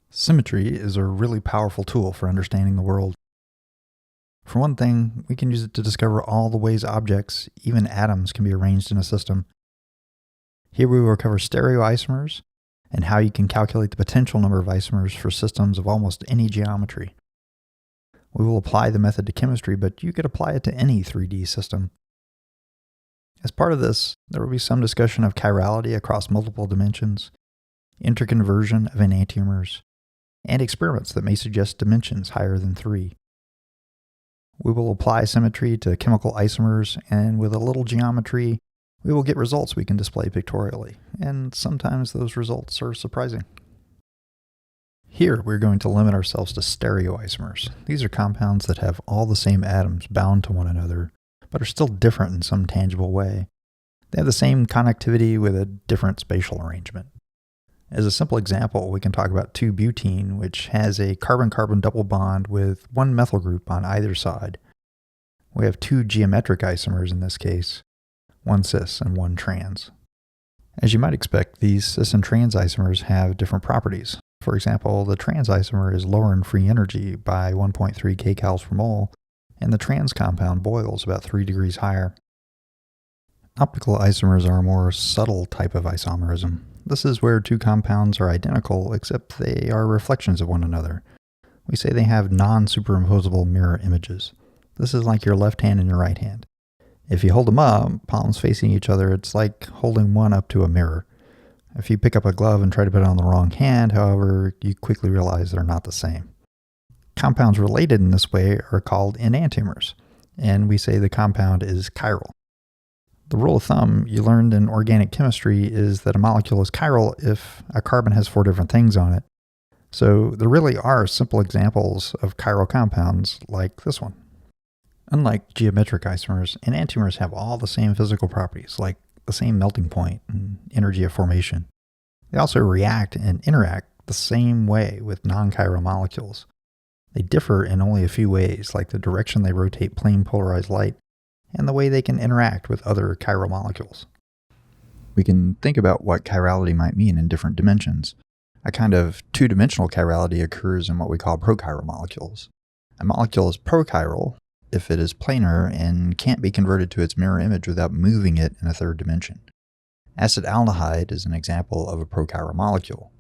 Symmetry is a really powerful tool for understanding the world. For one thing, we can use it to discover all the ways objects, even atoms, can be arranged in a system. Here we will cover stereoisomers and how you can calculate the potential number of isomers for systems of almost any geometry. We will apply the method to chemistry, but you could apply it to any 3D system. As part of this, there will be some discussion of chirality across multiple dimensions, interconversion of enantiomers, and experiments that may suggest dimensions higher than 3. We will apply symmetry to chemical isomers, and with a little geometry, we will get results we can display pictorially, and sometimes those results are surprising. Here, we're going to limit ourselves to stereoisomers. These are compounds that have all the same atoms bound to one another, but are still different in some tangible way. They have the same connectivity with a different spatial arrangement. As a simple example, we can talk about 2-butene, which has a carbon-carbon double bond with one methyl group on either side. We have 2 geometric isomers in this case, one cis and one trans. As you might expect, these cis and trans isomers have different properties. For example, the trans isomer is lower in free energy by 1.3 kcals per mole, and the trans compound boils about 3 degrees higher. Optical isomers are a more subtle type of isomerism. This is where 2 compounds are identical, except they are reflections of one another. We say they have non-superimposable mirror images. This is like your left hand and your right hand. If you hold them up, palms facing each other, it's like holding one up to a mirror. If you pick up a glove and try to put it on the wrong hand, however, you quickly realize they're not the same. Compounds related in this way are called enantiomers, and we say the compound is chiral. The rule of thumb you learned in organic chemistry is that a molecule is chiral if a carbon has 4 different things on it. So there really are simple examples of chiral compounds like this one. Unlike geometric isomers, enantiomers have all the same physical properties, like the same melting point and energy of formation. They also react and interact the same way with non-chiral molecules. They differ in only a few ways, like the direction they rotate plane polarized light and the way they can interact with other chiral molecules. We can think about what chirality might mean in different dimensions. A kind of 2-dimensional chirality occurs in what we call prochiral molecules. A molecule is prochiral if it is planar and can't be converted to its mirror image without moving it in a 3rd dimension. Acetaldehyde is an example of a prochiral molecule.